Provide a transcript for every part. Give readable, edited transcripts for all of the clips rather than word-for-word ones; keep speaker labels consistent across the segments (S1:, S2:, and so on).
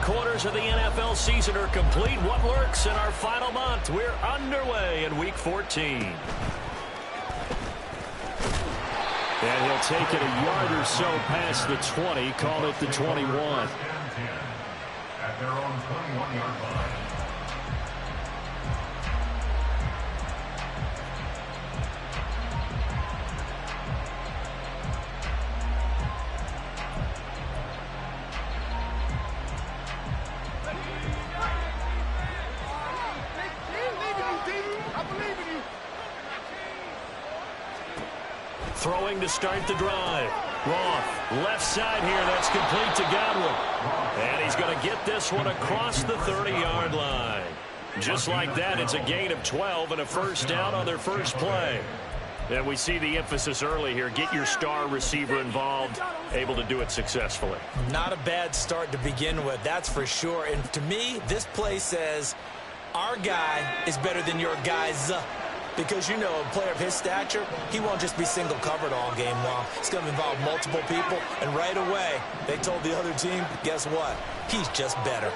S1: quarters of the NFL season are complete. What lurks in our final month? We're underway in Week 14. And he'll take it a yard or so past the 20. Call it the 21.
S2: At their own 21-yard line.
S1: Throwing to start the drive. Roth, left side here. That's complete to Godwin. And he's going to get this one across the 30-yard line. Just like that, it's a gain of 12 and a first down on their first play. And we see the emphasis early here. Get your star receiver involved, able to do it successfully.
S3: Not a bad start to begin with, that's for sure. And to me, this play says our guy is better than your guy's. Because, you know, a player of his stature, he won't just be single covered all game long. It's going to involve multiple people. And right away, they told the other team, guess what? He's just better.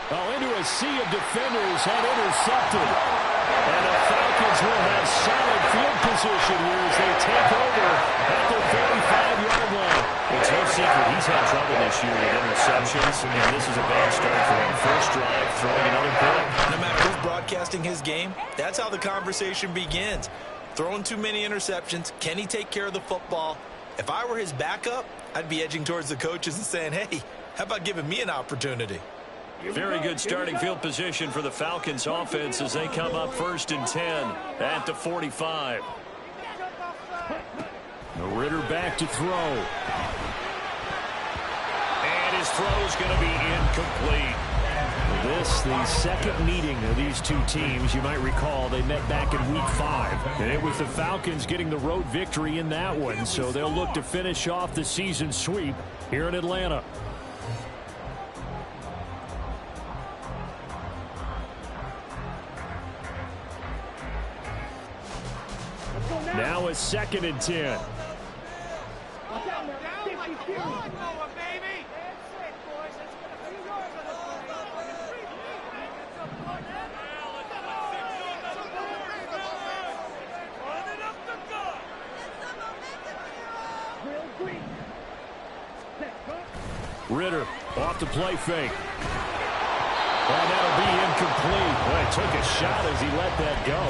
S1: Oh, into a sea of defenders and intercepted. And the Falcons will have solid field position here as they take over at the 45-yard line. It's no secret he's had trouble this year with interceptions, and this is a bad start for him. First drive, throwing another pick.
S3: No matter who's broadcasting his game, that's how the conversation begins. Throwing too many interceptions. Can he take care of the football? If I were his backup, I'd be edging towards the coaches and saying, hey, how about giving me an opportunity?
S1: Very good starting field position for the Falcons offense as they come up 1st and 10 at the 45. Ritter back to throw. And his throw is going to be incomplete. This, the second meeting of these two teams. You might recall they met back in Week 5. And it was the Falcons getting the road victory in that one. So they'll look to finish off the season sweep here in Atlanta. Now it's 2nd and 10. Ritter off the play fake. And that'll be incomplete. Well, he took a shot as he let that go.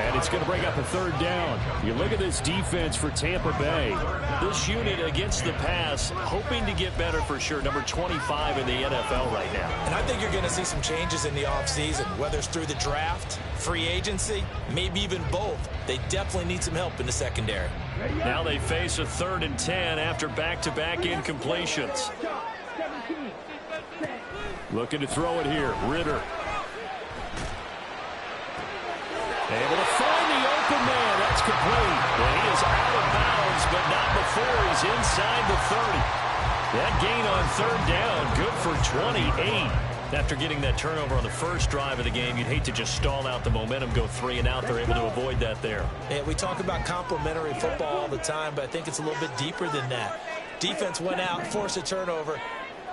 S1: And it's going to bring up a 3rd down. You look at this defense for Tampa Bay. This unit against the pass, hoping to get better for sure. Number 25 in the NFL right now.
S3: And I think you're going to see some changes in the offseason, whether it's through the draft, free agency, maybe even both. They definitely need some help in the secondary.
S1: Now they face a 3rd and 10 after back-to-back incompletions. Looking to throw it here. Ritter. Able to find the open man. That's complete. Well, he is out of bounds, but not before he's inside the 30. That gain on 3rd down, good for 28. After getting that turnover on the first drive of the game, you'd hate to just stall out the momentum, go 3 and out. They're able to avoid that there.
S3: Yeah, we talk about complementary football all the time, but I think it's a little bit deeper than that. Defense went out, forced a turnover,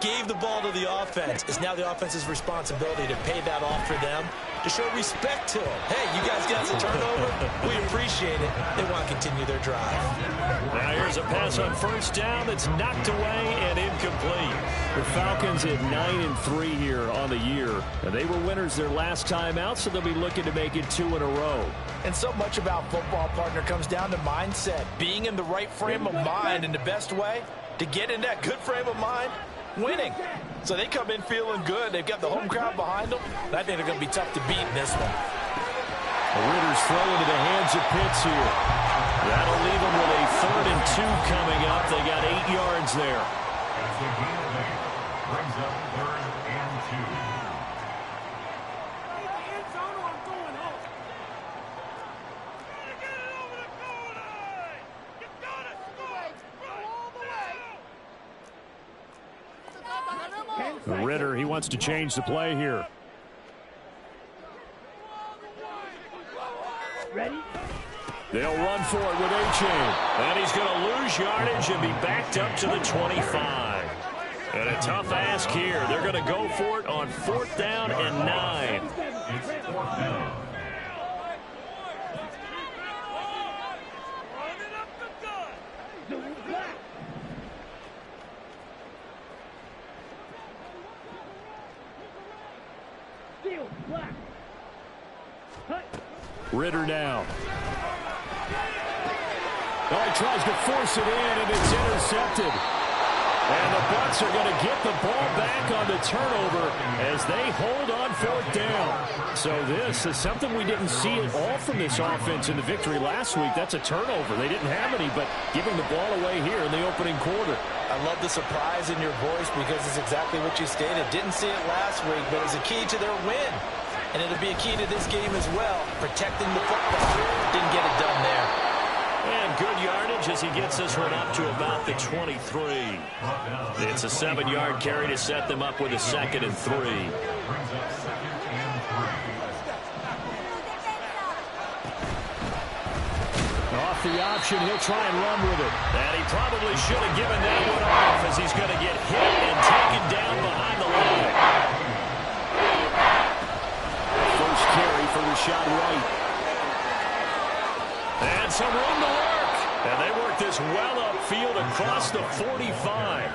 S3: gave the ball to the offense. It's now the offense's responsibility to pay that off for them, to show respect to them. Hey, you guys got us a turnover. We appreciate it. They want to continue their drive.
S1: Now here's a pass on 1st down that's knocked away and incomplete. The Falcons at 9-3 here on the year. And they were winners their last time out, so they'll be looking to make it 2 in a row.
S3: And so much about football, partner, comes down to mindset. Being in the right frame of mind, and the best way to get in that good frame of mind, winning. So they come in feeling good. They've got the home crowd behind them. And I think they're going to be tough to beat in this one.
S1: Ritter's throw into the hands of Pitts here. That'll leave them with a 3rd and 2 coming up. They got 8 yards there.
S2: That's the gain of 8. Brings up 3rd and 2.
S1: Ritter, he wants to change the play here.
S4: Ready?
S1: They'll run for it with A-Chain. And he's going to lose yardage and be backed up to the 25. And a tough ask here. They're going to go for it on 4th down and 9.
S2: It's 4th down.
S1: Ritter now. Oh, he tries to force it in, and it's intercepted. And the Bucs are going to get the ball back on the turnover as they hold on 4th down. So this is something we didn't see at all from this offense in the victory last week. That's a turnover. They didn't have any, but giving the ball away here in the opening quarter.
S3: I love the surprise in your voice because it's exactly what you stated. Didn't see it last week, but it's a key to their win. And it'll be a key to this game as well, protecting the football. Didn't get it done there.
S1: And good yardage as he gets this one up to about the 23. It's a 7-yard carry to set them up with a 2nd and 3. Off the option, he'll try and run with it. And he probably should have given that one off as he's going to get hit and taken down behind the line. First carry for Rashad White. And some room to work. And they work this well upfield across the 45.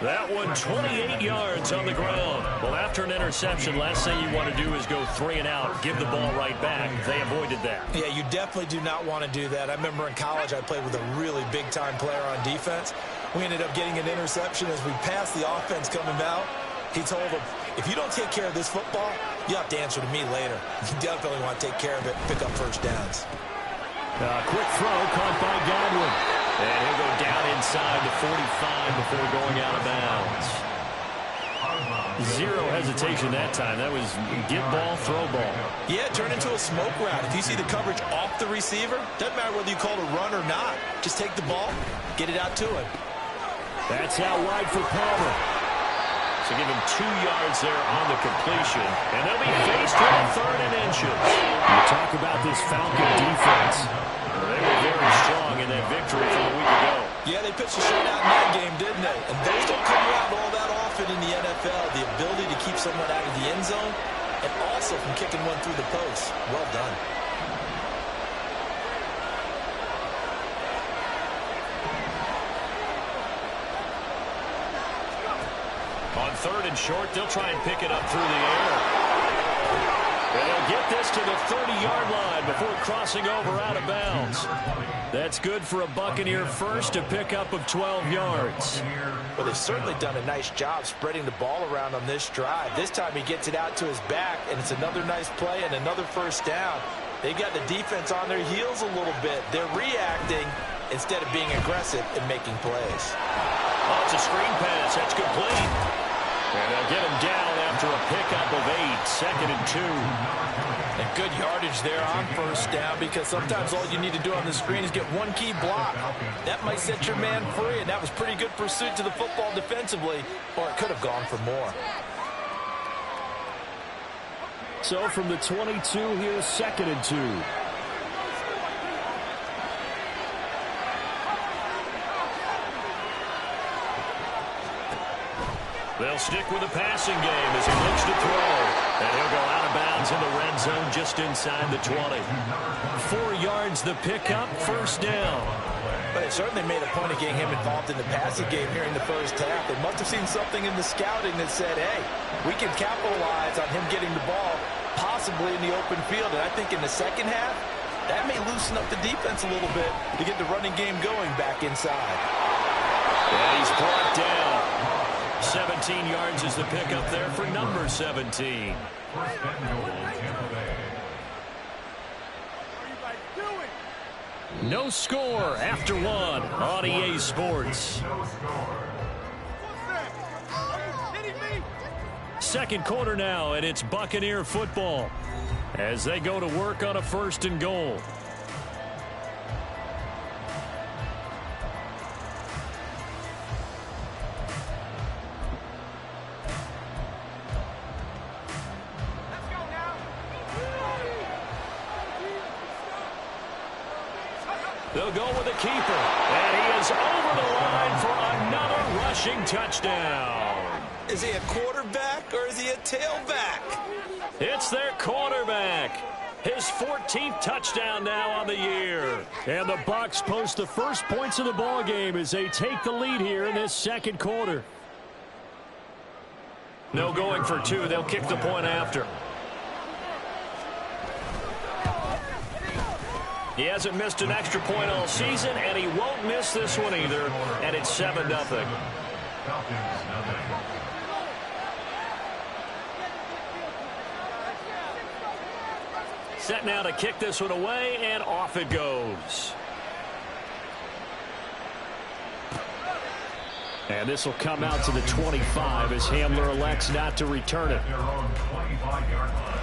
S1: That one 28 yards on the ground. Well, after an interception, last thing you want to do is go 3 and out, give the ball right back. They avoided that.
S3: Yeah, you definitely do not want to do that. I remember in college I played with a really big-time player on defense. We ended up getting an interception as we passed the offense coming out. He told him, if you don't take care of this football, you have to answer to me later. You definitely want to take care of it, pick up first downs.
S1: Quick throw caught by Godwin. And he'll go down inside the 45 before going out of bounds. Zero hesitation that time. That was get ball, throw ball.
S3: Yeah, turn into a smoke route. If you see the coverage off the receiver, doesn't matter whether you call it a run or not. Just take the ball, get it out to him.
S1: That's out wide for Palmer. So give him 2 yards there on the completion. And they'll be faced with a 3rd and inches. You talk about this Falcon defense. They were very strong in that victory from a week ago.
S3: Yeah, they pitched a shutout in that game, didn't they? And those don't come around all that often in the NFL. The ability to keep someone out of the end zone and also from kicking one through the post. Well done.
S1: On 3rd and short, they'll try and pick it up through the air. And they'll get this to the 30-yard line before crossing over out of bounds. That's good for a Buccaneer first, a pickup of 12 yards.
S3: Well, they've certainly done a nice job spreading the ball around on this drive. This time he gets it out to his back, and it's another nice play and another first down. They've got the defense on their heels a little bit. They're reacting instead of being aggressive and making plays.
S1: Oh, it's a screen pass. That's complete. And they'll get him down after a pickup of 8, 2nd and 2.
S3: And good yardage there on first down because sometimes all you need to do on the screen is get one key block. That might set your man free, and that was pretty good pursuit to the football defensively, or it could have gone for more.
S1: So from the 22, here's 2nd and 2. They'll stick with the passing game as he looks to throw. And he'll go out of bounds in the red zone just inside the 20. 4 yards the pickup, first down.
S3: But it certainly made a point of getting him involved in the passing game here in the first half. They must have seen something in the scouting that said, hey, we can capitalize on him getting the ball possibly in the open field. And I think in the second half, that may loosen up the defense a little bit to get the running game going back inside.
S1: And he's brought down. 17 yards is the pickup there for number 17. No score after 1 on EA Sports. Second quarter now, and it's Buccaneer football as they go to work on a 1st and goal. They'll go with the keeper, and he is over the line for another rushing touchdown.
S3: Is he a quarterback or is he a tailback?
S1: It's their quarterback. His 14th touchdown now on the year.
S4: And the Bucs post the first points of the ball game as they take the lead here in this second quarter.
S1: No going for two. They'll kick the point after. He hasn't missed an extra point all season, and he won't miss this one either. And it's 7-0.
S2: Falcons, nothing.
S1: Set now to kick this one away, and off it goes.
S4: And this will come out to the 25 as Hamler elects not to return it.
S2: Their own 25-yard line.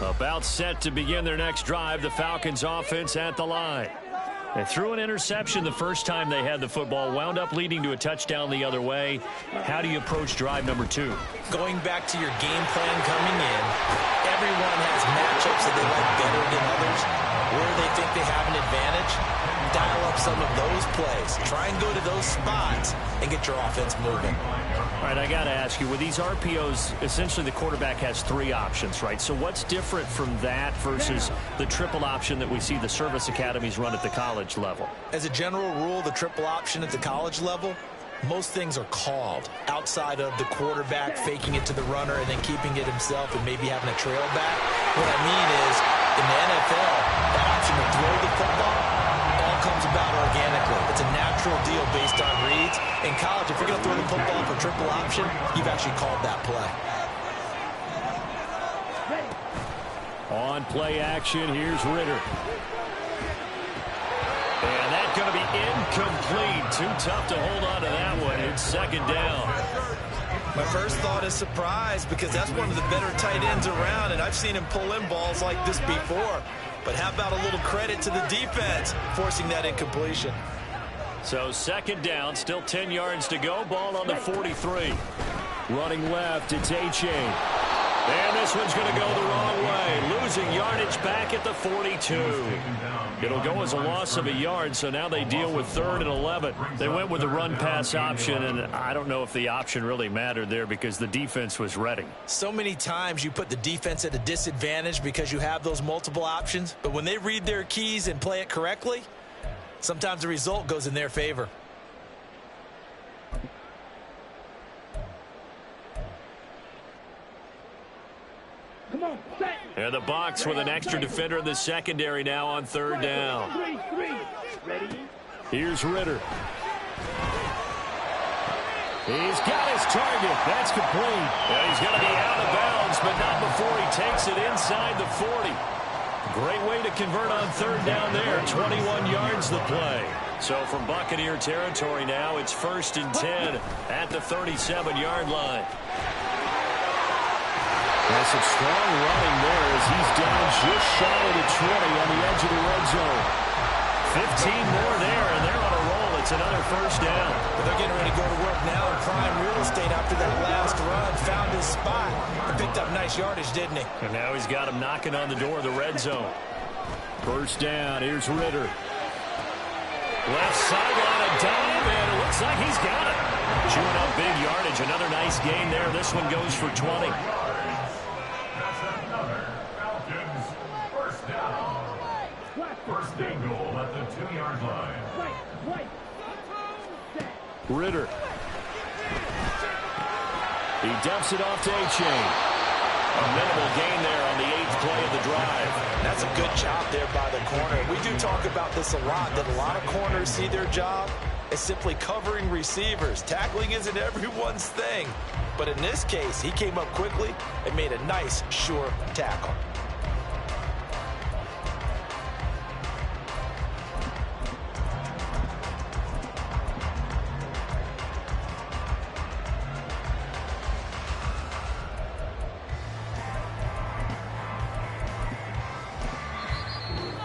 S1: About set to begin their next drive, the Falcons offense at the line. They threw an interception the first time they had the football, wound up leading to a touchdown the other way. How do you approach drive number 2?
S3: Going back to your game plan coming in, everyone has matchups that they like better than others. Where they think they have an advantage, dial up some of those plays. Try and go to those spots and get your offense moving.
S1: All right, I got to ask you, with these RPOs, essentially the quarterback has 3 options, right? So what's different from that versus the triple option that we see the service academies run at the college level?
S3: As a general rule, the triple option at the college level, most things are called outside of the quarterback faking it to the runner and then keeping it himself and maybe having a trail back. What I mean is, in the NFL, that option to throw the football all comes about organically. It's a natural deal based on reads. In college, if you're going to throw the football for triple option, you've actually called that play.
S4: On play action, here's Ritter.
S1: And that's going to be incomplete. Too tough to hold on to that one. It's second down.
S3: My first thought is surprise because that's one of the better tight ends around, and I've seen him pull in balls like this before. But how about a little credit to the defense forcing that incompletion?
S1: So second down, still 10 yards to go. Ball on the 43.
S4: Running left, it's A-Chain.
S1: And this one's going to go the wrong way. Losing yardage back at the 42. It'll go as a loss of a yard, so now they deal with 3rd and 11. They went with the run-pass option, and I don't know if the option really mattered there because the defense was ready.
S3: So many times you put the defense at a disadvantage because you have those multiple options, but when they read their keys and play it correctly, sometimes the result goes in their favor.
S1: And the Bucs with an extra defender in the secondary now on 3rd down.
S4: Here's Ritter.
S1: He's got his target. That's complete. And he's going to be out of bounds, but not before he takes it inside the 40. Great way to convert on 3rd down there. 21 yards the play. So from Buccaneer territory now, it's 1st and 10 at the 37-yard line.
S4: That's some strong running there as he's down just shy of the 20 on the edge of the red zone.
S1: 15 more there, and they're on a roll. It's another 1st down.
S3: But they're getting ready to go to work now in prime real estate after that last run. Found his spot and picked up nice yardage, didn't he?
S1: And now he's got him knocking on the door of the red zone.
S4: 1st down, here's Ritter.
S1: Left sideline, a dive, and it looks like he's got it. Chewing up big yardage. Another nice gain there. This one goes for 20.
S2: First and goal at the 2-yard line.
S4: Ritter. He dumps it off to A-Chain.
S1: A minimal gain there on the 8th play of the drive.
S3: That's a good job there by the corner. We do talk about this a lot, that a lot of corners see their job as simply covering receivers. Tackling isn't everyone's thing. But in this case, he came up quickly and made a nice, sure tackle.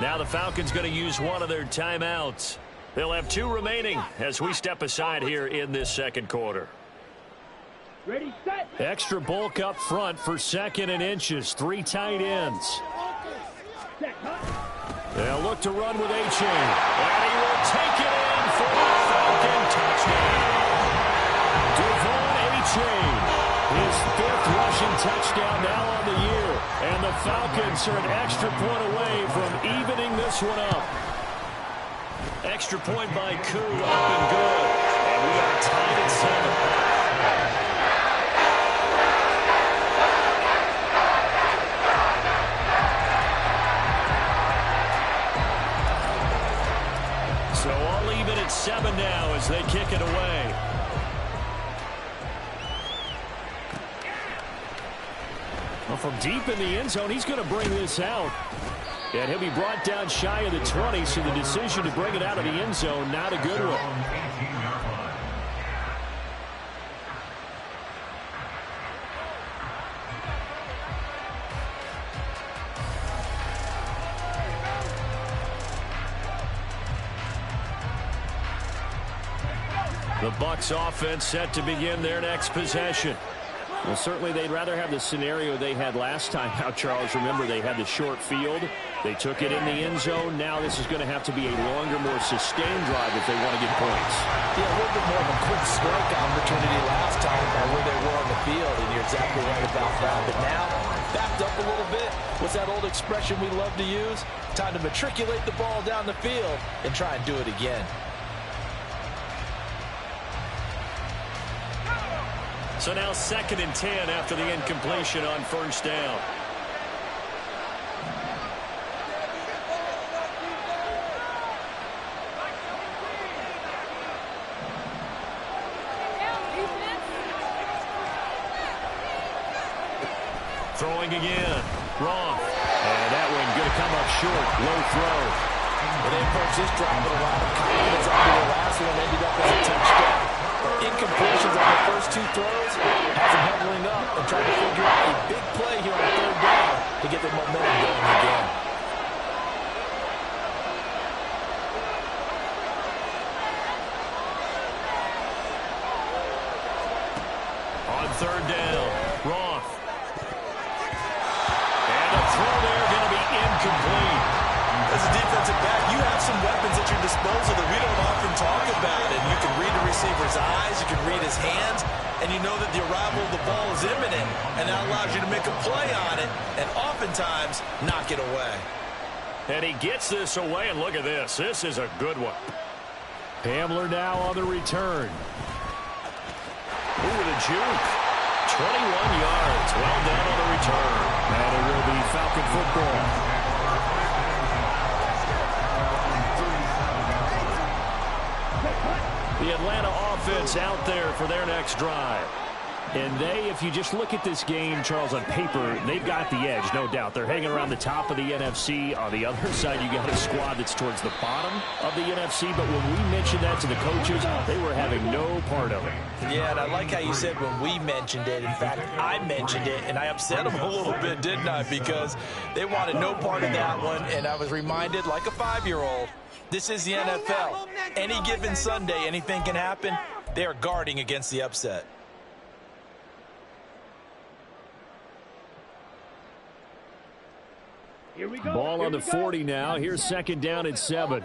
S1: Now the Falcons going to use one of their timeouts. They'll have 2 remaining as we step aside here in this second quarter.
S4: Ready, set. Extra bulk up front for 2nd and inches. 3 tight ends. They'll look to run with A-Chain. And he will take it in for a Falcon touchdown. Devon A-Chain, his 5th rushing touchdown now on the year. And the Falcons are an extra point away from evening this one up.
S1: Extra point by Koo, up and good. And we are tied at 7. So all even at 7 now as they kick it away.
S4: Well, from deep in the end zone, he's going to bring this out. And he'll be brought down shy of the 20, so the decision to bring it out of the end zone, not a good one.
S1: The Bucs offense set to begin their next possession.
S4: Well, certainly they'd rather have the scenario they had last time out, Charles. Remember, they had the short field. They took it in the end zone. Now this is going to have to be a longer, more sustained drive if they want to get points.
S3: Yeah, a little bit more of a quick strike opportunity last time by where they were on the field, and you're exactly right about that. But now, backed up a little bit. What's that old expression we love to use? Time to matriculate the ball down the field and try and do it again.
S1: So now 2nd and 10 after the incompletion on 1st down. Throwing again. Wrong. And that one going to come up short. Low throw.
S3: Well, they approached this drive with a lot of confidence after the last one ended up as a touchdown. Incompletions on the first 2 throws has them huddling up and trying to figure out a big play here on 3rd down to get their momentum going again.
S1: On 3rd down, Roth. And a throw there going to be incomplete.
S3: As a defensive back, you have some weapons at your disposal that we don't often talk about. And you can read the receiver's eyes, you can read his hands, and you know that the arrival of the ball is imminent. And that allows you to make a play on it and oftentimes knock it away.
S1: And he gets this away, and look at this. This is a good one.
S4: Hamler now on the return.
S1: Ooh, the juke. 21 yards. Well done on the return.
S4: And it will be Falcon football.
S1: The Atlanta offense out there for their next drive.
S4: And they, if you just look at this game, Charles, on paper, they've got the edge, no doubt. They're hanging around the top of the NFC. On the other side, you got a squad that's towards the bottom of the NFC. But when we mentioned that to the coaches, they were having no part of it.
S3: Yeah, and I like how you said when we mentioned it. In fact, I mentioned it, and I upset them a little bit, didn't I? Because they wanted no part of that one, and I was reminded, like a 5-year-old, this is the NFL. Any given Sunday, anything can happen. They are guarding against the upset.
S4: Here we go. Ball on the 40 now. Here's 2nd down and 7.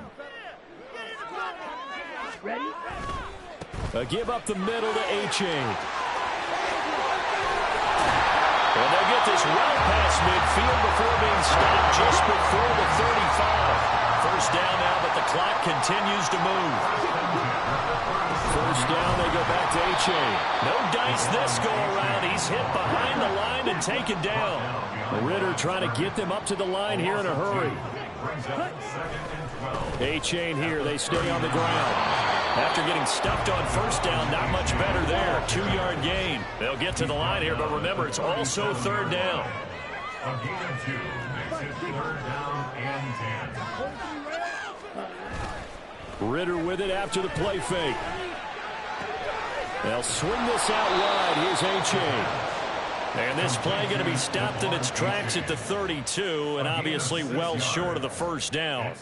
S5: Ready?
S4: A give up the middle to A-Chain.
S1: And they'll get this well past midfield before being stopped just before the 35. 1st down now, but the clock continues to move.
S4: 1st down, they go back to A-Chain.
S1: No dice this go around. He's hit behind the line and taken down.
S4: Ritter trying to get them up to the line here in a hurry. A-Chain here. They stay on the ground.
S1: After getting stuffed on 1st down, not much better there. 2-yard gain. They'll get to the line here, but remember, it's also 3rd down.
S2: A gain of 2 makes it 3rd down and 10.
S4: Ritter with it after the play fake. They'll swing this out wide. Here's A-Chain.
S1: And this play going to be stopped in its tracks at the 32, and obviously well short of the 1st down.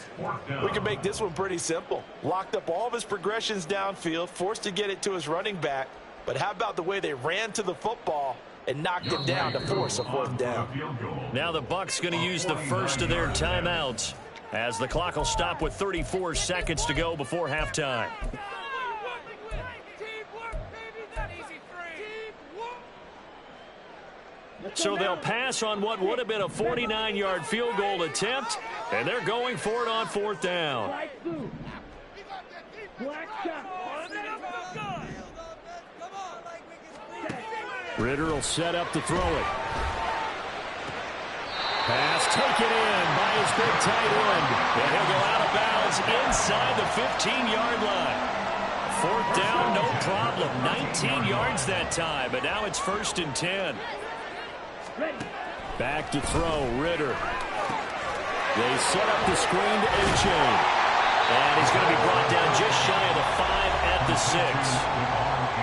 S3: We can make this one pretty simple. Locked up all of his progressions downfield, forced to get it to his running back. But how about the way they ran to the football and knocked him down to force a 4th down?
S1: Now the Bucs going to use the first of their timeouts. as the clock will stop with 34 seconds to go before halftime. So they'll pass on what would have been a 49-yard field goal attempt, and they're going for it on fourth down.
S4: Ritter will set up to throw it. Pass taken in by his big tight end.
S1: And he'll go out of bounds inside the 15-yard line. Fourth down, no problem. 19 yards that time, but now it's 1st and 10.
S4: Back to throw, Ritter. They set up the screen to A-Chain.
S1: And he's going to be brought down just shy of the 5 at the 6.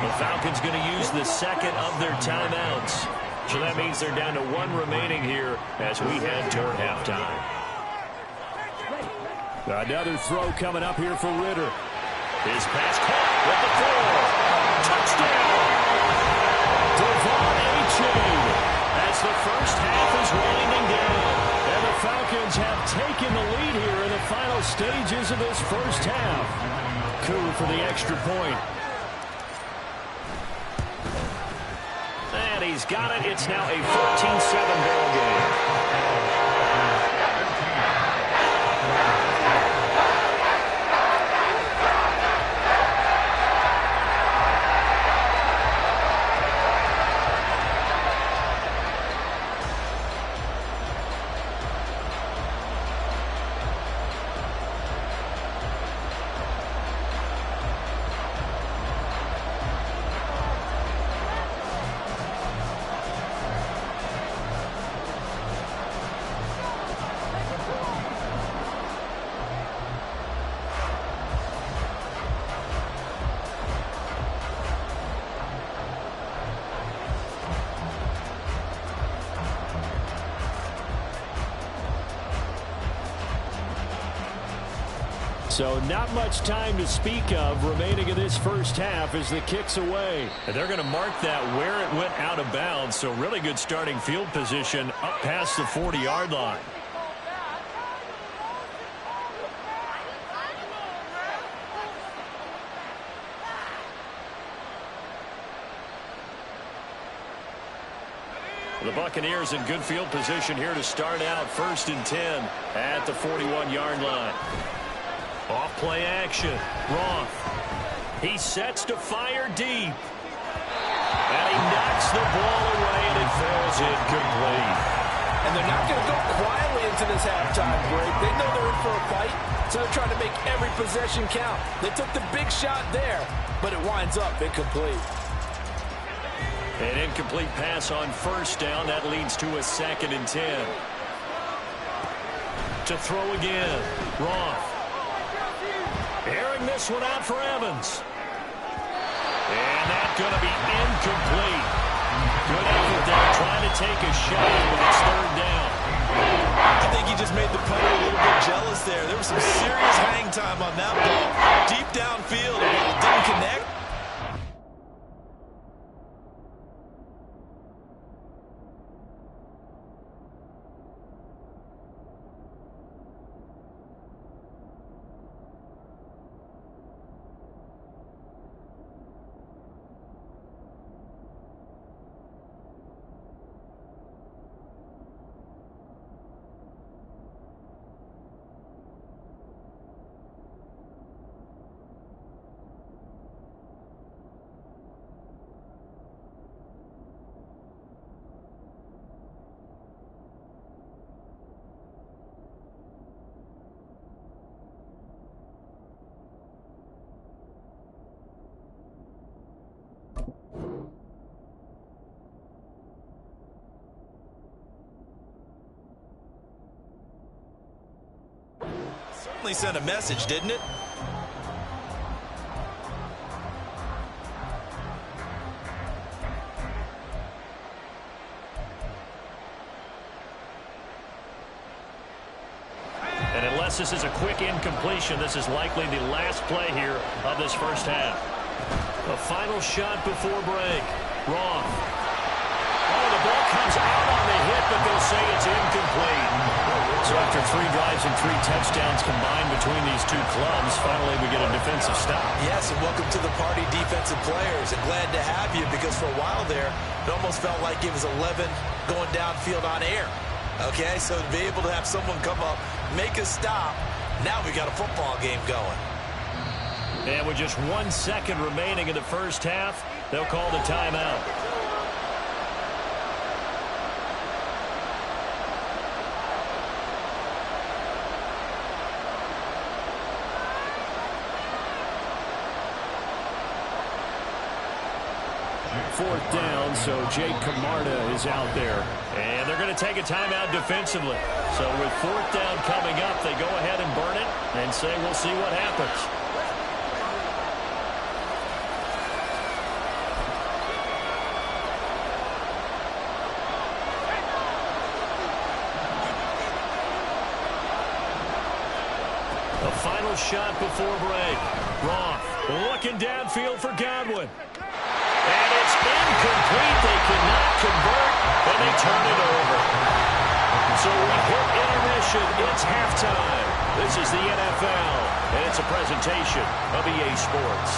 S1: The Falcons going to use the second of their timeouts. So that means they're down to 1 remaining here as we head toward halftime.
S4: Another throw coming up here for Ritter.
S1: His pass caught with the 4. Touchdown!
S4: Devon A-Chain.
S1: As the first half is winding down.
S4: And the Falcons have taken the lead here in the final stages of this first half. Coup for the extra point.
S1: And he's got it. It's now a 14-7 ball game.
S4: So not much time to speak of remaining in this first half as the kick's away.
S1: And they're going to mark that where it went out of bounds. So really good starting field position up past the 40-yard line. The Buccaneers in good field position here to start out 1st and 10 at the 41-yard line. Off play action. Roth. He sets to fire deep. And he knocks the ball away, and it falls incomplete.
S3: And they're not going to go quietly into this halftime break. They know they're in for a fight, so they're trying to make every possession count. They took the big shot there, but it winds up incomplete.
S1: An incomplete pass on first down. That leads to a 2nd and 10. To throw again. Roth. Airing this one out for Evans. And that's going to be incomplete. Good effort there trying to take a shot, but it's 3rd down.
S5: I think he just made the punter a little bit jealous there. There was some serious hang time on that ball. Deep downfield, and while it didn't connect, certainly sent a message, didn't it?
S1: And unless this is a quick incompletion, this is likely the last play here of this first half. A final shot before break. Roth. Oh, the ball comes out on the hit, but they'll say it's incomplete. So So after 3 drives and 3 touchdowns combined between these two clubs, finally we get a defensive stop.
S3: Yes, and welcome to the party, defensive players. And glad to have you, because for a while there, it almost felt like it was 11 going downfield on air. Okay, so to be able to have someone come up, make a stop, now we got a football game going.
S1: And with just 1 second remaining in the first half, they'll call the timeout. Fourth down, so Jake Camarda is out there. And they're going to take a timeout defensively. So with 4th down coming up, they go ahead and burn it and say we'll see what happens. A final shot before break. Roth looking downfield for Godwin. And it's incomplete. They cannot convert, and they turn it over. So we hit intermission. It's halftime. This is the NFL, and it's a presentation of EA Sports.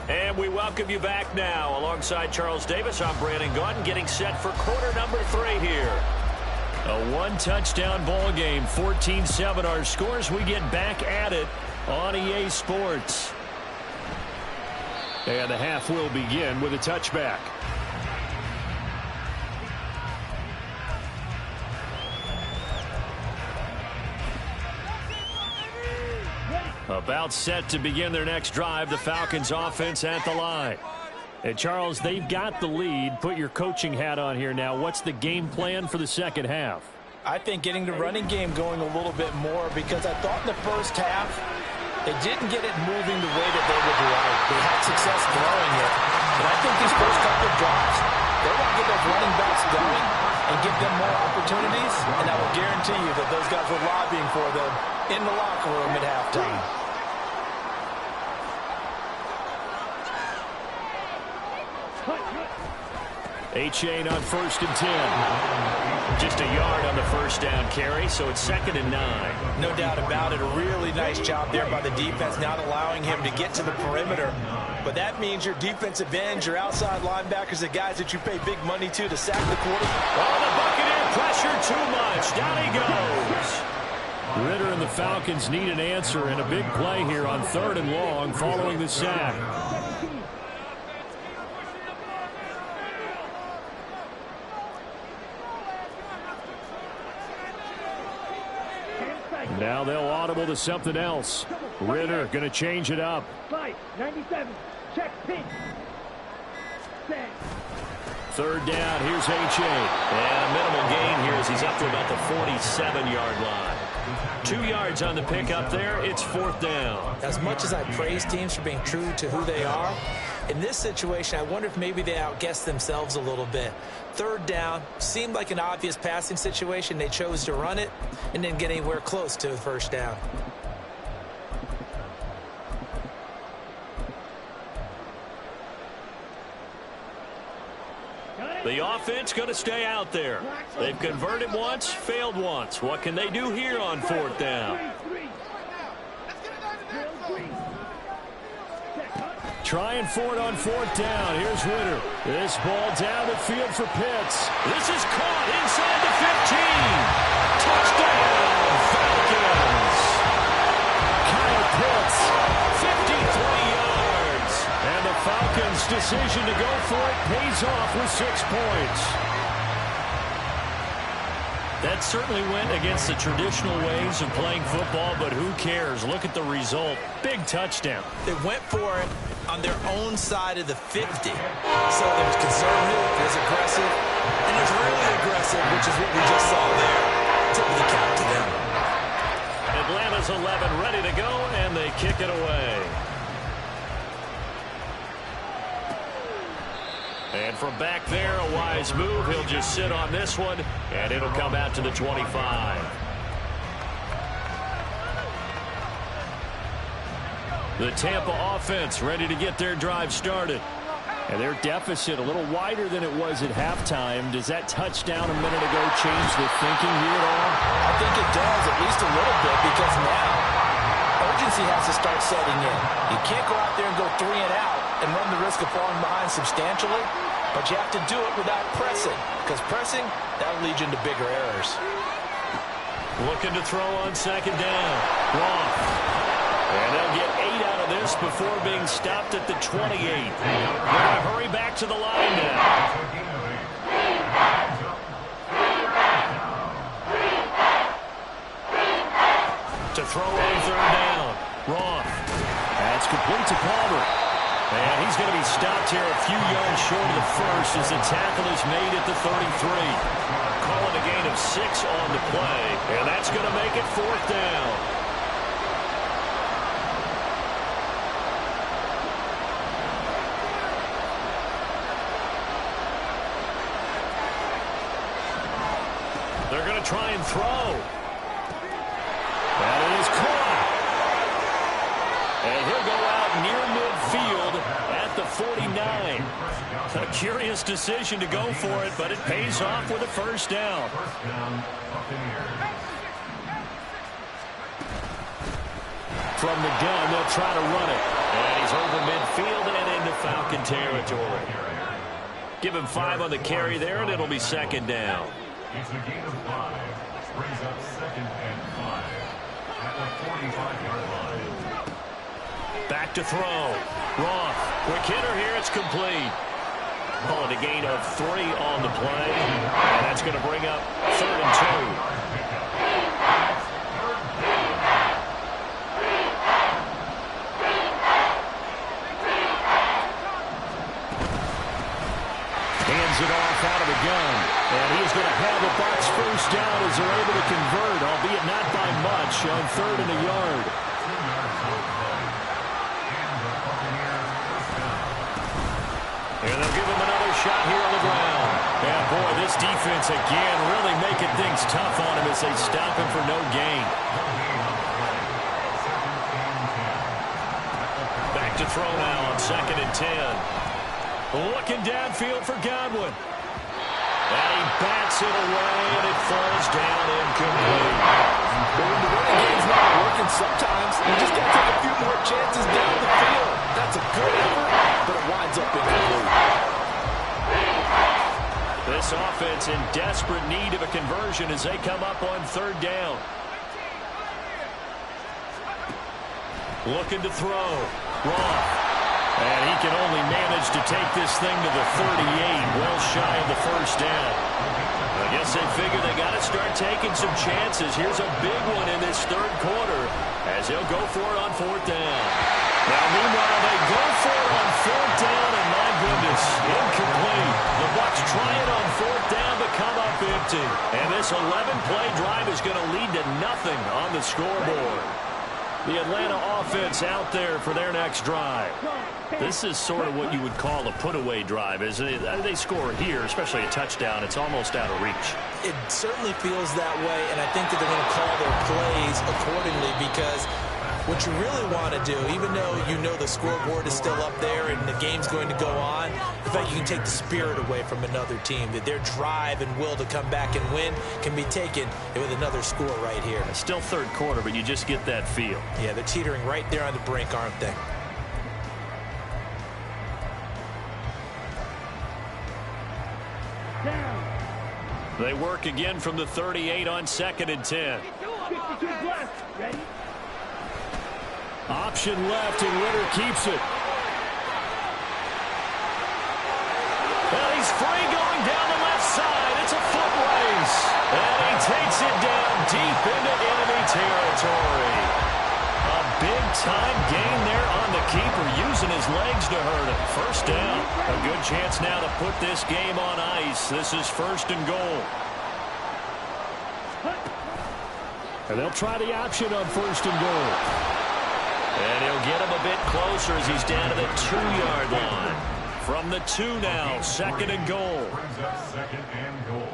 S1: And we welcome you back now. Alongside Charles Davis, I'm Brandon Gaudin, getting set for quarter number 3 here. A 1-touchdown ball game, 14-7 our scores. We get back at it on EA Sports. And the half will begin with a touchback. About set to begin their next drive, the Falcons offense at the line. And Charles, they've got the lead. Put your coaching hat on here now. What's the game plan for the second half?
S3: I think getting the running game going a little bit more, because I thought in the first half they didn't get it moving the way that they would like. They had success throwing it. But I think these first couple of drives, they want to get those running backs going and give them more opportunities. And I will guarantee you that those guys were lobbying for them in the locker room at halftime.
S1: A-Chain on 1st and 10. Just a yard on the first down carry, so it's 2nd and 9.
S3: No doubt about it. A really nice job there by the defense, not allowing him to get to the perimeter. But that means your defensive ends, your outside linebackers, the guys that you pay big money to sack the quarterback.
S1: Oh, the Buccaneer pressure too much. Down he goes. Ritter and the Falcons need an answer, and a big play here on 3rd and long following the sack. Now they'll audible to something else. Ritter going to change it up.
S6: 97. Check pin.
S1: 3rd down. Here's A-Chain. And a minimal gain here as he's up to about the 47-yard line. 2 yards on the pickup there. It's 4th down.
S3: As much as I praise teams for being true to who they are, in this situation, I wonder if maybe they outguessed themselves a little bit. 3rd down seemed like an obvious passing situation. They chose to run it and didn't get anywhere close to the 1st down.
S1: The offense going to stay out there. They've converted once, failed once. What can they do here on 4th down? Trying for it on 4th down. Here's Ritter. This ball down the field for Pitts. This is caught inside the 15. Touchdown, Falcons. Kyle Pitts, 53 yards. And the Falcons' decision to go for it pays off with 6 points. That certainly went against the traditional ways of playing football, but who cares? Look at the result. Big touchdown.
S3: They went for it on their own side of the 50. So there's conservative, there's aggressive, and there's really aggressive, which is what we just saw there. Tip of the cap to them.
S1: Atlanta's 11 ready to go, and they kick it away. And from back there, a wise move. He'll just sit on this one, and it'll come out to the 25. The Tampa offense ready to get their drive started.
S4: And their deficit a little wider than it was at halftime. Does that touchdown a minute ago change the thinking here at all?
S3: I think it does, at least a little bit, because now urgency has to start setting in. You can't go out there and go 3 and out and run the risk of falling behind substantially, but you have to do it without pressing, because pressing, that'll lead you into bigger errors.
S1: Looking to throw on second down. Roth. And they'll get 8 out of this before being stopped at the 28. They're going to hurry back to the line now. To throw on third down. Roth. That's complete to Palmer. And he's going to be stopped here a few yards short of the first as the tackle is made at the 33. Call it a gain of 6 on the play. And that's going to make it fourth down. They're going to try and throw. That is caught. And he'll go out near midfield at the 49. A curious decision to go for it, but it pays off with a first down. From the gun, they'll try to run it. And he's over midfield and into Falcon territory. Give him 5 on the carry there, and it'll be second down.
S2: It's a gain of 5. Brings up 2nd and 5 at the 45-yard line.
S1: Back to throw. Roth. Quick hitter here. It's complete. Call it a gain of 3 on the play. And that's going to bring up 3rd and 2. Hands it off out of the gun. And he's going to have a Bucs first down as they're able to convert, albeit not by much, on 3rd and a yard. And they'll give him another shot here on the ground. And boy, this defense again really making things tough on him as they stop him for no gain. Back to throw now on 2nd and 10. Looking downfield for Godwin. And he bats it away, and it falls down incomplete.
S3: But when the running game's not working, sometimes you just got to take a few more chances down the field. That's a good effort, but it winds up incomplete.
S1: This offense in desperate need of a conversion as they come up on 3rd down. Looking to throw. Roth. And he can only manage to take this thing to the 38, well shy of the first down. I guess they figure they got to start taking some chances. Here's a big one in this 3rd quarter as they'll go for it on 4th down. Now, meanwhile, they go for it on 4th down, and my goodness, incomplete. The Bucs try it on 4th down, but come up empty. And this 11-play drive is going to lead to nothing on the scoreboard. The Atlanta offense out there for their next drive. This is sort of what you would call a put-away drive, isn't it? They score here, especially a touchdown. It's almost out of reach.
S3: It certainly feels that way, and I think that they're going to call their plays accordingly because what you really want to do, even though you know the scoreboard is still up there and the game's going to go on, the fact you can take the spirit away from another team, that their drive and will to come back and win can be taken with another score right here.
S1: It's still 3rd quarter, but you just get that feel.
S3: Yeah, they're teetering right there on the brink, aren't they?
S1: They work again from the 38 on 2nd and 10. Option left, and Ritter keeps it. Well, he's free going down the left side. It's a foot race. And he takes it down deep into enemy territory. A big-time gain there on the keeper, using his legs to hurt him. First down. A good chance now to put this game on ice. This is 1st and goal.
S4: And they'll try the option on 1st and goal.
S1: And he'll get him a bit closer as he's down to the 2-yard line. From the 2 now, 2nd and goal.
S2: Brings up 2nd and goal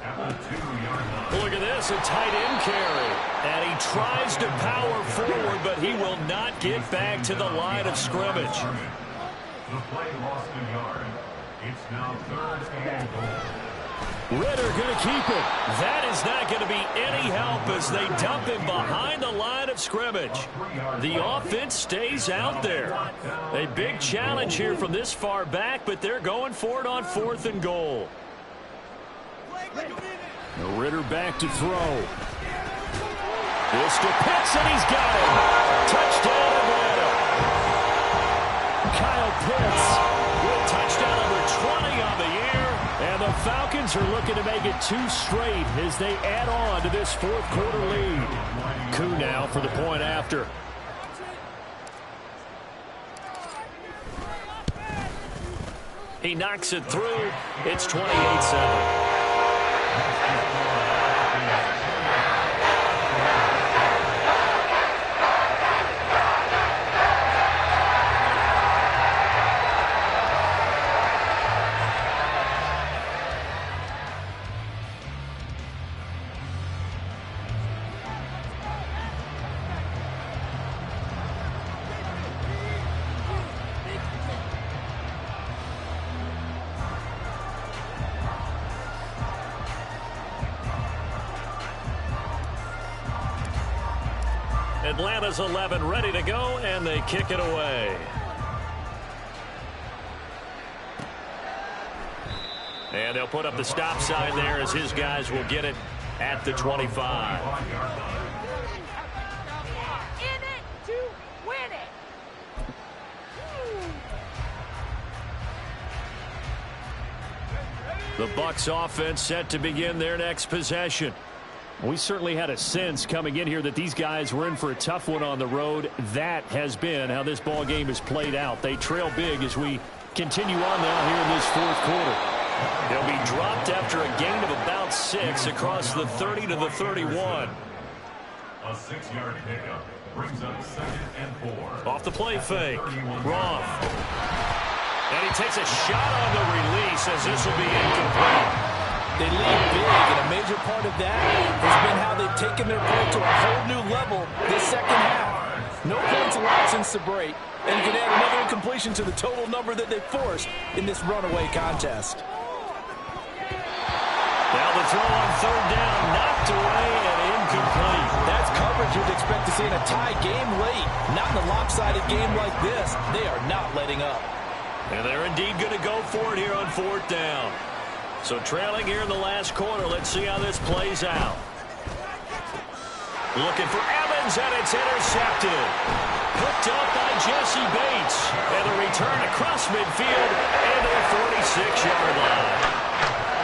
S2: at the 2-yard line.
S1: Look at this, a tight end carry. And he tries to power forward, but he will not get back to the line of scrimmage.
S2: The play lost a yard. It's now 3rd and goal.
S1: Ritter going to keep it. That is not going to be any help as they dump him behind the line of scrimmage. The offense stays out there. A big challenge here from this far back, but they're going for it on 4th and goal.
S4: Ritter back to throw. This to Pitts, and he's got him. Touchdown, Atlanta. Kyle Pitts with touchdown number 20 on the year. And the Falcons are looking to make it 2 straight as they add on to this 4th quarter lead. Koo now for the point after.
S1: He knocks it through. It's 28-7. Atlanta's 11 ready to go, and they kick it away. And they'll put up the stop sign there as his guys will get it at the 25.
S6: In it to win it.
S1: The Bucs offense set to begin their next possession.
S4: We certainly had a sense coming in here that these guys were in for a tough one on the road. That has been how this ball game has played out. They trail big as we continue on now here in this 4th quarter.
S1: They'll be dropped after a gain of about 6 across the 30 to the 31.
S2: A 6-yard pickup brings up 2nd and 4.
S1: Off the play fake. Roth. And he takes a shot on the release as this will be incomplete.
S3: They lead big, and a major part of that has been how they've taken their play to a whole new level this second half. No points allowed since the break, and you can add another incompletion to the total number that they forced in this runaway contest.
S1: Now the throw on 3rd down, knocked away and incomplete.
S3: That's coverage you'd expect to see in a tie game late. Not in a lopsided game like this. They are not letting up.
S1: And they're indeed going to go for it here on 4th down. So trailing here in the last quarter. Let's see how this plays out. Looking for Evans, and it's intercepted. Picked up by Jesse Bates. And the return across midfield and a 46-yard line.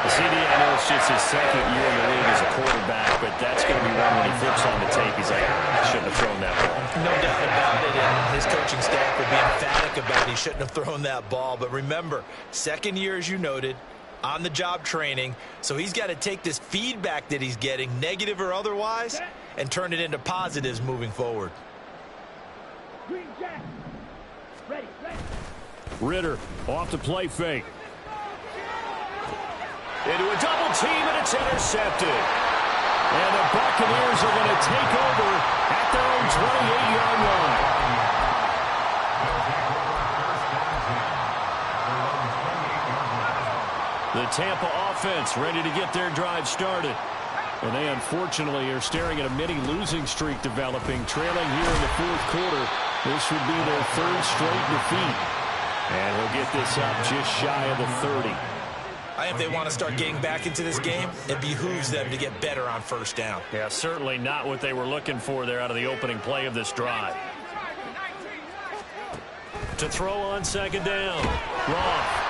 S4: CD, I know it's just his 2nd year in the league as a quarterback, but that's going to be one when he flips on the tape. He's like, I shouldn't have thrown that ball.
S3: No doubt about it, and his coaching staff will be emphatic about he shouldn't have thrown that ball. But remember, 2nd year, as you noted, on-the-job training, so he's got to take this feedback that he's getting, negative or otherwise, and turn it into positives moving forward.
S6: Green Jack. Ready.
S4: Ritter off the play fake.
S1: Into a double team, and it's intercepted.
S4: And the Buccaneers are going to take over at their own 28-yard line.
S1: The Tampa offense ready to get their drive started.
S4: And they unfortunately are staring at a mini losing streak developing, trailing here in the 4th quarter. This would be their 3rd straight defeat. And he'll get this up just shy of the 30.
S3: I think if they want to start getting back into this game, it behooves them to get better on 1st down.
S1: Yeah, certainly not what they were looking for there out of the opening play of this drive. To throw on 2nd down. Roth.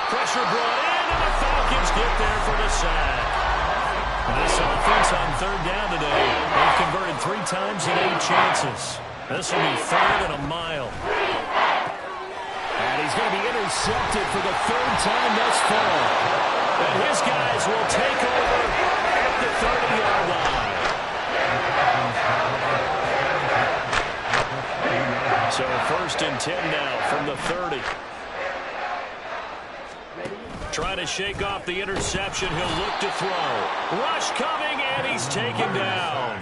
S1: Pressure brought in, and the Falcons get there for the sack. This offense on 3rd down today, they've converted 3 times in 8 chances. This will be 3rd and a mile.
S4: And he's going to be intercepted for the 3rd time thus far.
S1: And his guys will take over at the 30-yard line. So 1st and 10 now from the 30. Trying to shake off the interception. He'll look to throw. Rush coming, and he's taken down.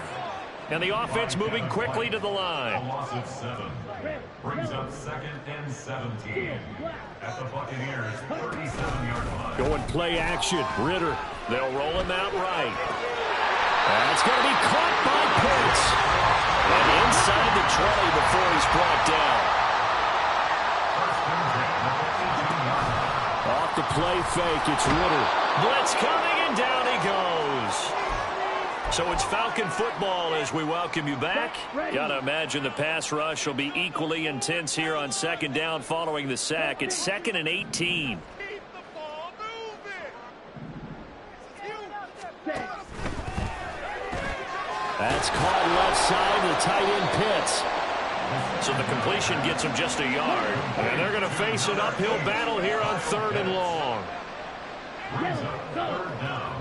S1: And the offense moving quickly to the line.
S2: A loss of 7. Brings up 2nd and 17. At the Buccaneers' 37-yard line.
S4: Going play action. Ritter.
S1: They'll roll him out right. And it's going to be caught by Pitts. And inside the 20 before he's brought down.
S4: Off the play fake. It's Ritter.
S1: Blitz coming, and down he goes. So it's Falcon football as we welcome you back. Got to imagine the pass rush will be equally intense here on 2nd down following the sack. It's 2nd and 18.
S4: That's caught left side. The tight end Pitts.
S1: So the completion gets him just a yard. And they're going to face an uphill battle here on 3rd and long.
S2: Brings up 3rd down.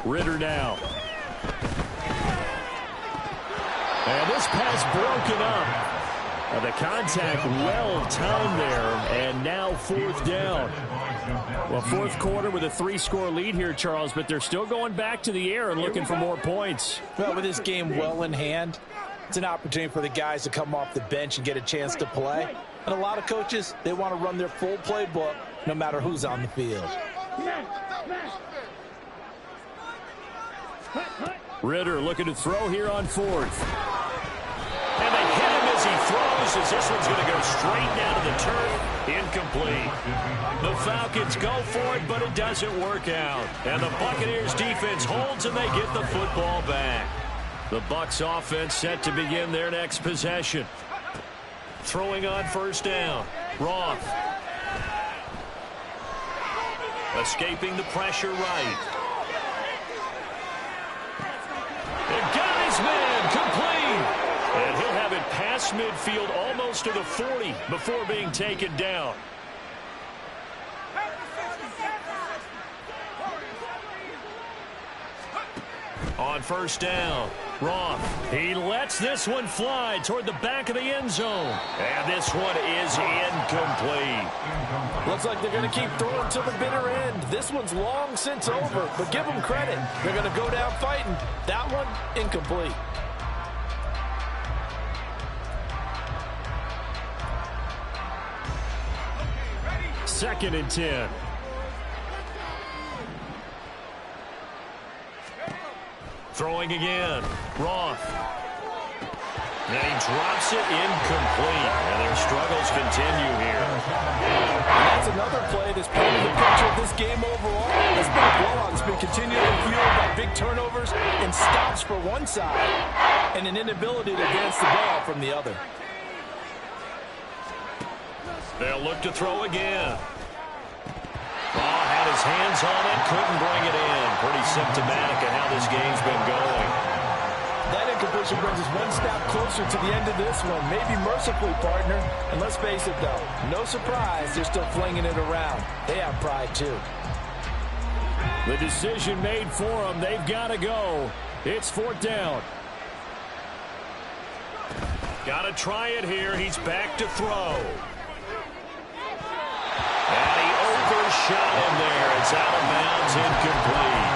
S4: Ritter now. And this pass broken up. The contact well timed there, and now 4th down. Well, 4th quarter with a 3-score lead here, Charles, but they're still going back to the air and looking for more points.
S3: Well, with this game well in hand, it's an opportunity for the guys to come off the bench and get a chance to play. And a lot of coaches, they want to run their full playbook no matter who's on the field.
S4: Ritter looking to throw here on 4th.
S1: And they hit him as he throws, as this one's going to go straight down to the turf. Incomplete. The Falcons go for it, but it doesn't work out. And the Buccaneers defense holds, and they get the football back. The Bucs offense set to begin their next possession. Throwing on 1st down. Roth. Escaping the pressure right. And got his man complete. And he'll have it past midfield almost to the 40 before being taken down. On 1st down, Roth. He lets this one fly toward the back of the end zone. And this one is incomplete.
S3: Looks like they're going to keep throwing to the bitter end. This one's long since over, but give them credit. They're going to go down fighting. That one, incomplete.
S4: 2nd and 10.
S1: Throwing again. Roth. And he drops it incomplete. And their struggles continue here.
S3: And that's another play that's painted the picture of this game overall. It's been a blowout. It's been continually fueled by big turnovers and stops for one side and an inability to advance the ball from the other.
S1: They'll look to throw again. Had his hands on it, couldn't bring it in. Pretty symptomatic of how this game's been going.
S3: That incompletion brings us one step closer to the end of this one. Maybe mercifully, partner. And let's face it, though, no surprise, they're still flinging it around. They have pride, too.
S4: The decision made for them. They've got to go. It's 4th down.
S1: Got to try it here. He's back to throw. And he overshot him there. It's out of bounds, incomplete.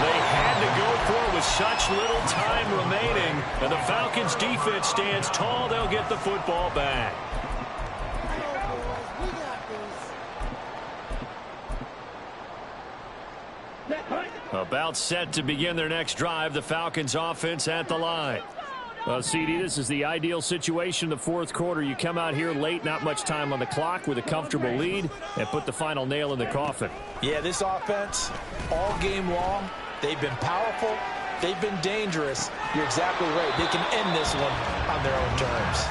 S1: They had to go for it with such little time remaining. And the Falcons' defense stands tall. They'll get the football back. About set to begin their next drive. The Falcons' offense at the line.
S4: Well, CD, this is the ideal situation in the 4th quarter. You come out here late, not much time on the clock with a comfortable lead, and put the final nail in the coffin.
S3: Yeah, this offense, all game long, they've been powerful, they've been dangerous. You're exactly right. They can end this one on their own terms.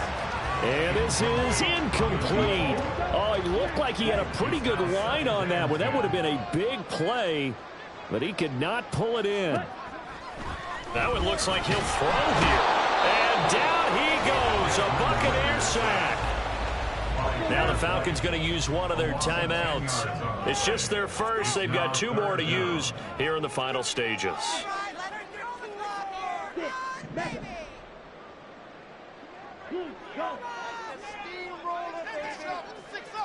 S4: And this is incomplete. Oh, he looked like he had a pretty good line on that one. That would have been a big play, but he could not pull it in.
S1: That one looks like he'll throw here. And down he goes, a Buccaneer sack. Now the Falcons going to use one of their timeouts. It's just their first. They've got 2 more to use here in the final stages.
S7: Back up. Blue, go. Steamroller, baby.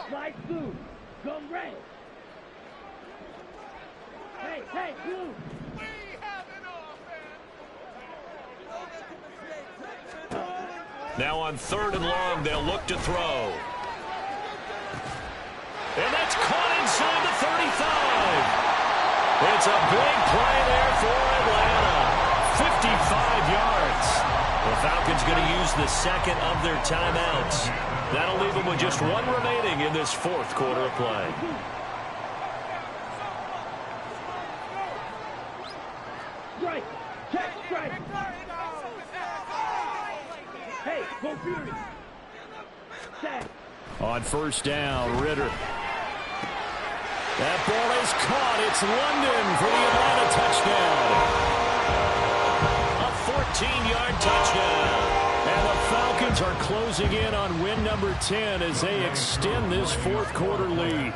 S7: Slide blue. Go red. Hey, blue. We have an offense.
S1: Now on 3rd and long, they'll look to throw. And that's caught inside the 35. It's a big play there for Atlanta. 55 yards. The Falcons going to use the second of their timeouts. That'll leave them with just one remaining in this 4th quarter of play.
S7: Strike. Check, strike. Hey, go Fury. Check.
S4: On 1st down, Ritter. That ball is caught. It's London for the Atlanta touchdown.
S1: A 14-yard touchdown.
S4: And the Falcons are closing in on win number 10 as they extend this 4th quarter lead.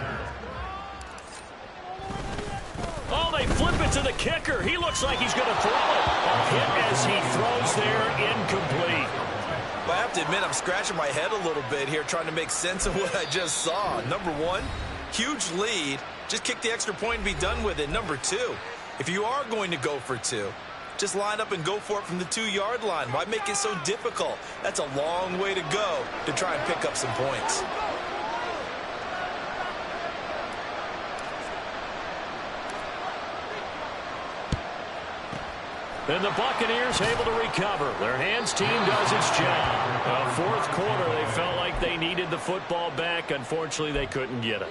S1: Oh, they flip it to the kicker. He looks like he's going to throw it. A hit as he throws there, incomplete.
S5: But I have to admit, I'm scratching my head a little bit here trying to make sense of what I just saw. Number one, huge lead. Just kick the extra point and be done with it. Number two, if you are going to go for 2, just line up and go for it from the 2-yard line. Why make it so difficult? That's a long way to go to try and pick up some points.
S1: And the Buccaneers able to recover. Their hands team does its job. 4th quarter, they felt like they needed the football back. Unfortunately, they couldn't get it.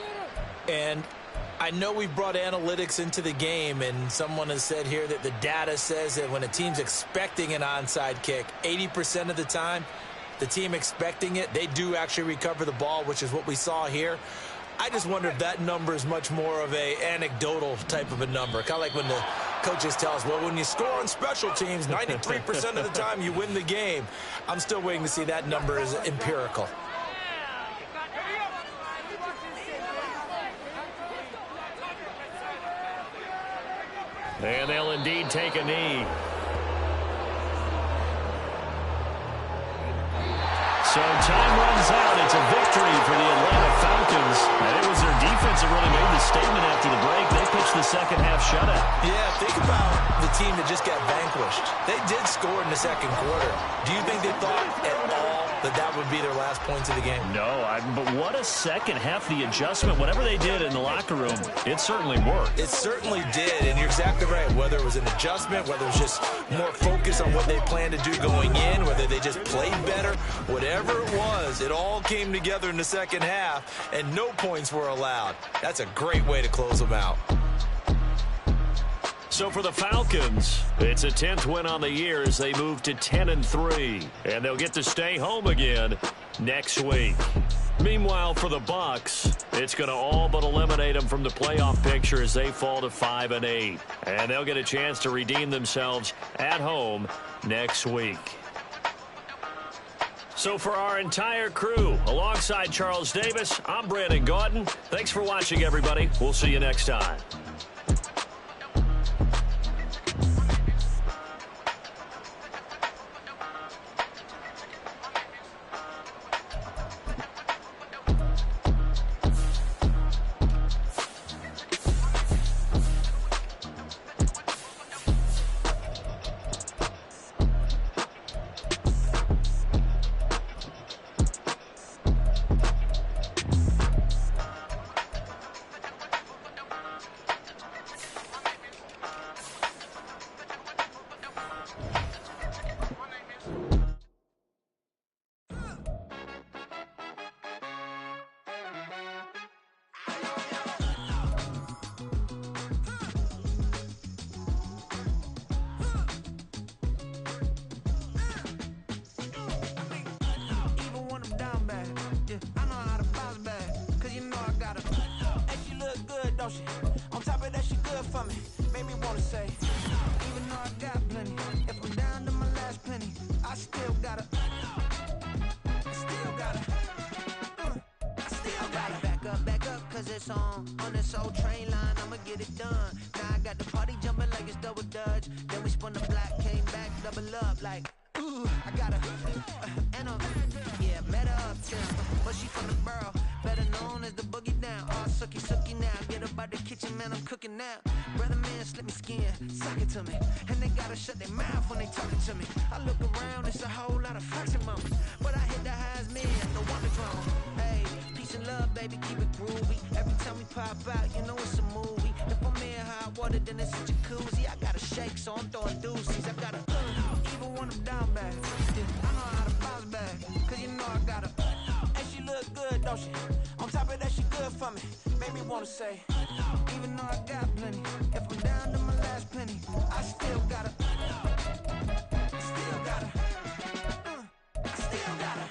S3: And I know we've brought analytics into the game, and someone has said here that the data says that when a team's expecting an onside kick, 80% of the time, the team expecting it, they do actually recover the ball, which is what we saw here. I just wonder if that number is much more of a anecdotal type of a number. Kind of like when the coaches tell us, well, when you score on special teams, 93% of the time you win the game. I'm still waiting to see that number is empirical.
S1: And they'll indeed take a knee. So time runs out. It's a victory for the Atlanta Falcons. And it was their defense that really made the statement after the break. They pitched the second half shutout.
S3: Yeah, think about the team that just got vanquished. They did score in the 2nd quarter. Do you think they thought at all that that would be their last points of the game?
S1: No, but what a second half, the adjustment, whatever they did in the locker room, it certainly worked.
S3: It certainly did, and you're exactly right. Whether it was an adjustment, whether it was just more focus on what they planned to do going in, whether they just played better, whatever it was, it all came together in the 2nd half, and no points were allowed. That's a great way to close them out.
S1: So for the Falcons, it's a 10th win on the year as they move to 10-3, and they'll get to stay home again next week. Meanwhile, for the Bucs, it's going to all but eliminate them from the playoff picture as they fall to 5-8, and they'll get a chance to redeem themselves at home next week. So for our entire crew, alongside Charles Davis, I'm Brandon Gaudin. Thanks for watching, everybody. We'll see you next time.
S8: On top of that, she good for me. Made me wanna say, even though I got plenty, if I'm down to my last penny, I still gotta back up, cause it's on this old train line, I'ma get it done. Now I got the party jumping like it's double dutch. Then we spun the block, came back, double up like, ooh, I got her, and yeah, met her uptown, but she from the borough, better known as the boogie down. All sucky now, get up out the kitchen, man, I'm cooking now. Brother man, slip me skin, suck it to me, and they gotta shut their mouth when they talking to me. I look around, it's a whole lot of flexing moments, but I hit the highs, man, no wonder drama. Hey, peace and love, baby, keep it groovy. Every time we pop out, you know it's a movie. If I'm in hot water, then it's a jacuzzi. I gotta shake, so I'm throwing deuces. I gotta even when I'm down bad. Yeah, I know how to bounce back, cause you know I gotta. And she look good, don't she? On top of that, she good for me. Made me wanna say, even though I got plenty, if I'm down to my last penny, I still gotta. Still gotta. I still gotta.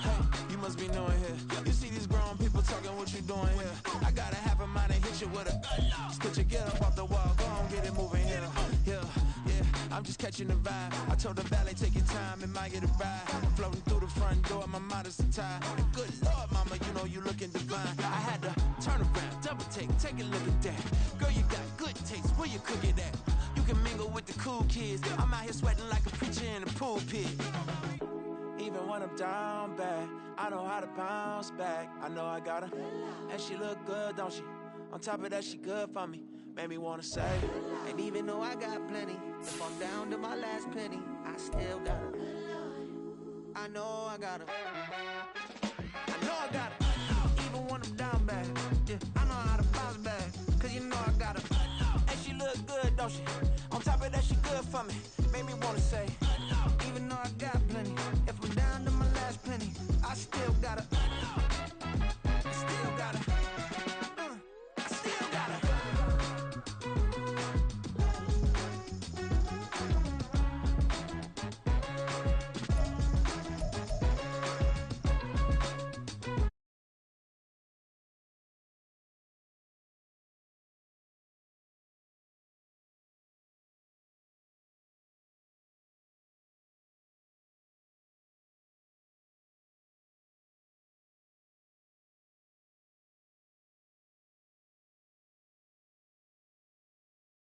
S8: Hey, you must be knowing here. You see these grown people talking, what you doing here? I gotta have a mind and hit you with a. Just put your get up off the wall, go on, get it moving here. Yeah. I'm just catching the vibe. I told the valet, take your time, it might get a ride. Floating through the front door, my modest attire. And good Lord, mama, you know you looking divine. I had to turn around, double take a look at that. Girl, you got good taste, where you cook it at? You can mingle with the cool kids. I'm out here sweating like a preacher in a pulpit. Even when I'm down bad, I know how to bounce back. I know I got her, and she look good, don't she? On top of that, she good for me. Made me wanna say, and even though I got plenty, if I'm down to my last penny, I still got her. I know I got her. I know I got her. Even when I'm down bad, yeah, I know how to bounce back, cause you know I got her. And she look good, don't she? On top of that, she good for me. Made me wanna say, even though I got plenty, if I'm down to my last penny, I still